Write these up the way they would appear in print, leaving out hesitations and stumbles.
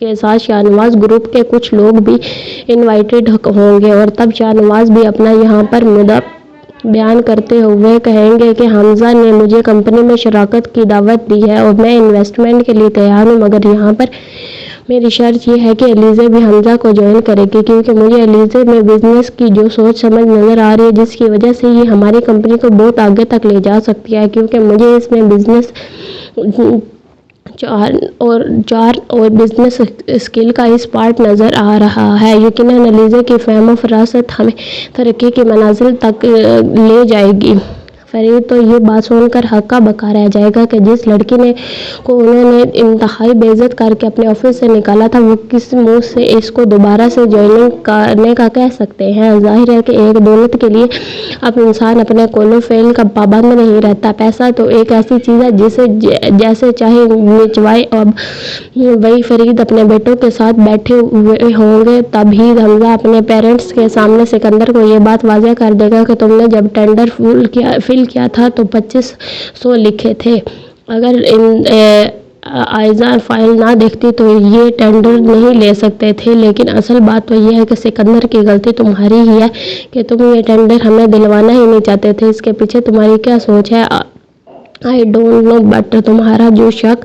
کے ساتھ شاہنواز گروپ کے کچھ لوگ بھی انوائٹڈ ہوں گے، اور تب شاہنواز بھی اپنا یہاں پر مدعا بیان کرتے ہوئے کہیں گے کہ حمزہ نے مجھے کمپنی میں شراکت کی دعوت دی ہے اور میں انویسٹمنٹ کے لیے تیار ہوں، مگر یہاں پر میری شرط یہ ہے کہ علیزہ بھی حمزہ کو جوائن کرے گی، کیونکہ مجھے علیزہ میں بزنس کی جو سوچ سمجھ نظر آ رہی ہے، جس کی وجہ سے یہ ہماری کمپنی کو بہت آگے تک لے جا سکتی ہے، کیونکہ مجھے اس میں بزنس اور بزنس اسکل کا اس پارٹ نظر آ رہا ہے۔ یقیناً علیزہ کی فہم و فراست ہمیں ترقی کے منازل تک لے جائے گی۔ فرید تو یہ بات سن کر ہکا بکا رہ جائے گا کہ جس لڑکی کو انہوں نے انتہائی بے عزت کر کے اپنے آفس سے نکالا تھا، وہ کس منہ سے اس کو دوبارہ سے جوائن کرنے کا کہہ سکتے ہیں۔ ظاہر ہے کہ ایک دولت کے لیے اب انسان اپنے قول و فعل کا پابند نہیں رہتا۔ پیسہ تو ایک ایسی چیز ہے جسے جیسے چاہے نچوائے۔ اب وہی فرید اپنے بیٹوں کے ساتھ بیٹھے ہوئے ہوں گے، تبھی حمزہ اپنے پیرنٹس کے سامنے سکندر کو یہ بات واضح کر دے گا کہ تم نے جب ٹینڈر فل کیا تھا تو 2500 لکھے تھے، اگر آئزہ فائل نہ دیکھتی تو یہ ٹینڈر نہیں لے سکتے تھے، لیکن اصل بات تو یہ ہے کہ سکندر کی غلطی تمہاری ہی ہے کہ تم یہ ٹینڈر ہمیں دلوانا ہی نہیں چاہتے تھے۔ اس کے پیچھے تمہاری کیا سوچ ہے آئی ڈونٹ نو، بٹ تمہارا جو شک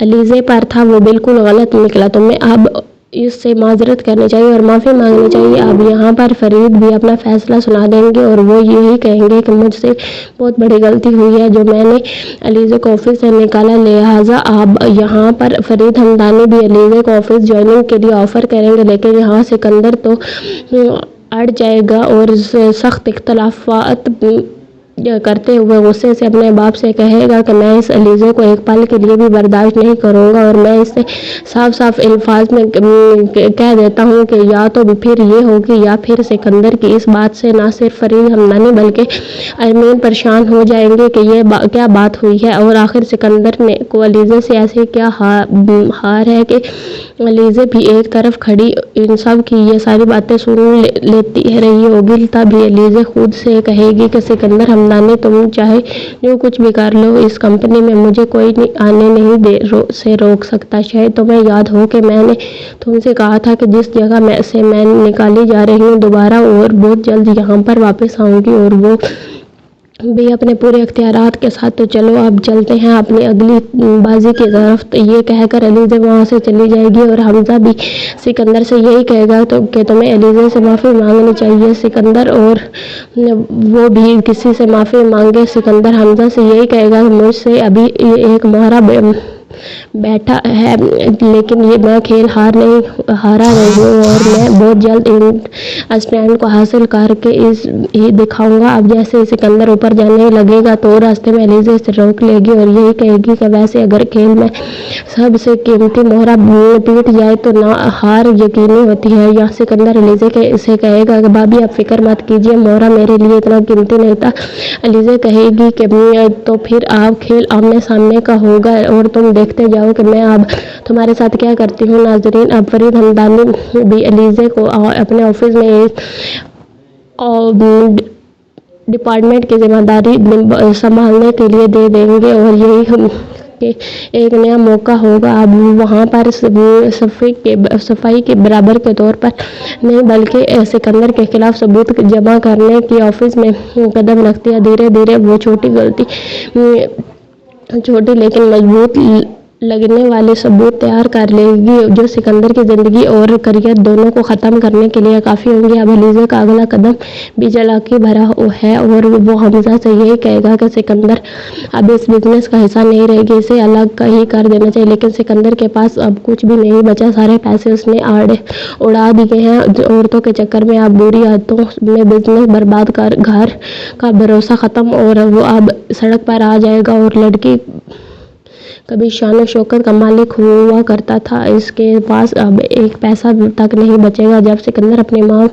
علیزہ پر تھا وہ بالکل غلط نکلا۔ تمہیں اب اس سے معذرت کرنی چاہیے اور معافی مانگنی چاہیے۔ اب یہاں پر فرید بھی اپنا فیصلہ سنا دیں گے اور وہ یہی کہیں گے کہ مجھ سے بہت بڑی غلطی ہوئی ہے جو میں نے علیزہ کو آفس سے نکالا، لہٰذا اب یہاں پر فرید حمدانی بھی علیزہ کو آفس جوائننگ کے لیے آفر کریں گے، لیکن یہاں سکندر تو اڑ جائے گا اور سخت اختلافات کرتے ہوئے غصے سے اپنے باپ سے کہے گا کہ میں اس علیزہ کو ایک پل کے لیے بھی برداشت نہیں کروں گا، اور میں اس سے صاف صاف الفاظ میں کہہ دیتا ہوں کہ یا تو پھر یہ ہوگی یا پھر۔ سکندر کی اس بات سے نہ صرف فرید حمدانی بلکہ ارمین پریشان ہو جائیں گے کہ یہ کیا بات ہوئی ہے، اور آخر سکندر کو علیزہ سے ایسی کیا ہار ہے کہ علیزہ بھی ایک طرف کھڑی ان سب کی یہ ساری باتیں سن لیتی رہی ہوگی۔ تب ہی علیزہ خود سے کہے گی کہ سکندر حمدانی، تم چاہے جو کچھ بھی کر لو، اس کمپنی میں مجھے کوئی آنے نہیں سے روک سکتا۔ شاید تمہیں یاد ہو کہ میں نے تم سے کہا تھا کہ جس جگہ سے میں نکالی جا رہی ہوں دوبارہ اور بہت جلد یہاں پر واپس آؤں گی، اور وہ بھی اپنے پورے اختیارات کے ساتھ۔ تو چلو اب چلتے ہیں اپنی اگلی بازی کی طرف۔ یہ کہہ کر علیزہ وہاں سے چلی جائے گی اور حمزہ بھی سکندر سے یہی کہے گا کہ تمہیں علیزہ سے معافی مانگنی چاہیے سکندر، اور وہ بھی کسی سے معافی مانگے۔ سکندر حمزہ سے یہی کہے گا کہ مجھ سے ابھی ایک مہرہ بیٹھا ہے، لیکن یہ میں کھیل ہارا نہیں ہوں، اور میں بہت جلد اسٹینڈ کو حاصل کر کے ہی دکھاؤں گا۔ اب جیسے سکندر اوپر جانے لگے گا تو راستے میں علیزہ سے روک لے گی اور یہی کہے گی کہ ویسے اگر کھیل میں سب سے قیمتی مہرہ ٹوٹ جائے تو ہار یقینی ہوتی ہے۔ یا سکندر علیزہ سے کہے گا کہ بھابی آپ فکر مت کیجیے، مہرہ میرے لیے اتنا قیمتی نہیں تھا۔ علیزہ کہے گی کہ تو پھر آپ کھیل آمنے سامنے کا ہوگا اور تم دیکھتے جاؤ کہ میں اب تمہارے ساتھ کیا کرتی ہوں۔ ناظرین، اب فرید حمدانی بھی علیزہ کو اپنے آفس میں ڈپارٹمنٹ کی ذمہ داری سنبھالنے کے لیے دے دیں گے، اور یہی کہ ایک نیا موقع ہوگا۔ اب وہاں پر صفائی کے برابر کے طور پر نہیں بلکہ سکندر کے خلاف ثبوت جمع کرنے کی آفس میں قدم رکھتی ہے۔ دھیرے دھیرے وہ چھوٹی لیکن مضبوط لگنے والے ثبوت تیار کر لے گی جو سکندر کی زندگی اور کیریئر دونوں کو ختم کرنے کے لیے کافی ہوں گی۔ اب علیزہ کا اگلا قدم بھی چالاکی بھرا ہے اور وہ حمزہ سے یہی کہے گا کہ سکندر اب اس بزنس کا حصہ نہیں رہے گی، اسے الگ ہی کر دینا چاہیے، لیکن سکندر کے پاس اب کچھ بھی نہیں بچا، سارے پیسے اس نے اڑا دیے ہیں عورتوں کے چکر میں۔ اب بری عادتوں میں بزنس برباد کر گھر کا بھروسہ ختم، اور وہ اب سڑک پر آ جائے گا، اور لڑکی کبھی شان و شوکت کا مالک ہوا کرتا تھا، اس کے پاس اب ایک پیسہ تک نہیں بچے گا۔ جب سکندر اپنی ماں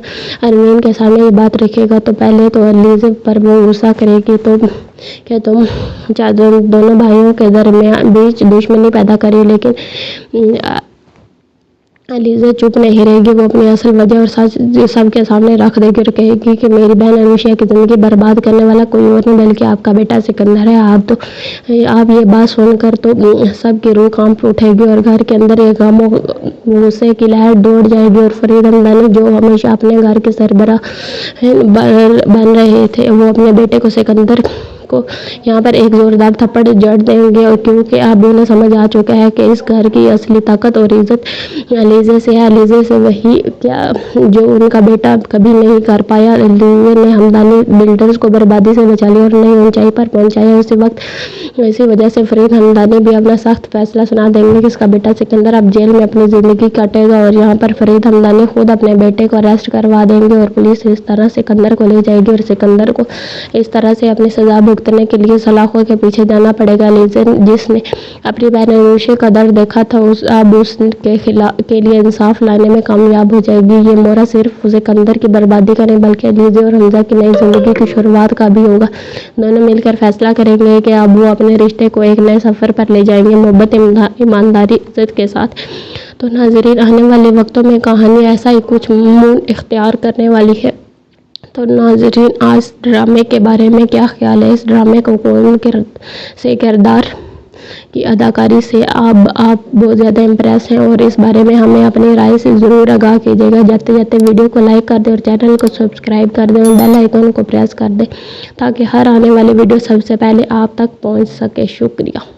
ارمین کے سامنے یہ بات رکھے گا تو پہلے تو علیزہ پر وہ غصہ کرے گی کہ تم دونوں بھائیوں کے بیچ دشمنی پیدا کری، لیکن علیزہ چپ نہیں رہے گی، وہ اپنی اصل وجہ اور سچ سب کے سامنے رکھ دے گی اور کہے گی کہ میری بہن عروشہ کی زندگی برباد کرنے والا کوئی اور نہیں بلکہ آپ کا بیٹا سکندر ہے۔ آپ یہ بات سن کر تو سب کی روح کانپ اٹھے گی اور گھر کے اندر ایک غم و غصے کی لہر دوڑ جائے گی، اور فرید حمدانی جو ہمیشہ اپنے گھر کے سربراہ بن رہے تھے، وہ اپنے بیٹے کو سکندر کو یہاں پر ایک زوردار تھپڑ جڑ دیں گے، اور کیونکہ اب انہیں سمجھ آ چکا ہے کہ اس گھر کی اصلی طاقت اور عزت علیزے سے ہے، علیزے سے وہی کیا جو ان کا بیٹا کبھی نہیں کر پایا۔ علیزے نے حمدانی بلڈرز کو بربادی سے بچا لیا اور نئی اونچائی پر پہنچایا۔ اسی وجہ سے فرید حمدانی بھی اپنا سخت فیصلہ سنا دیں گے کہ اس کا بیٹا سکندر اب جیل میں اپنی زندگی کاٹے گا، اور یہاں پر فرید حمدانی خود اپنے بیٹے کو اریسٹ کروا دیں گے، اور پولیس اس طرح سکندر کو لے جائے گی اور سکندر کو اس طرح سے اپنی سزا بھگتنے کے لیے سلاخوں کے پیچھے جانا پڑے گا۔ علیزہ جس نے اپنی بہن عروشہ کا درد دیکھا تھا، اب اس کے لیے انصاف لانے میں کامیاب ہو جائے گی۔ یہ مورا صرف سکندر کی بربادی کا نہیں بلکہ علیزہ اور حمزہ کی نئی زندگی کی شروعات کا بھی ہوگا۔ دونوں مل کر فیصلہ کریں گے کہ اب وہ اپنے رشتے کو ایک نئے سفر پر لے جائیں گے، محبت، ایمانداری، عزت کے ساتھ۔ تو ناظرین، آنے والے وقتوں میں کہانی ایسا ہی کچھ مون اختیار کرنے والی ہے۔ تو ناظرین، آج ڈرامے کے بارے میں کیا خیال ہے؟ اس ڈرامے کو کون سے کردار کی اداکاری سے آپ بہت زیادہ امپریس ہیں، اور اس بارے میں ہمیں اپنی رائے سے ضرور آگاہ کیجیے گا۔ جاتے جاتے ویڈیو کو لائک کر دیں اور چینل کو سبسکرائب کر دیں اور بیل آئیکن کو پریس کر دیں تاکہ ہر آنے والی ویڈیو سب سے پہلے آپ تک پہنچ سکے۔ شکریہ۔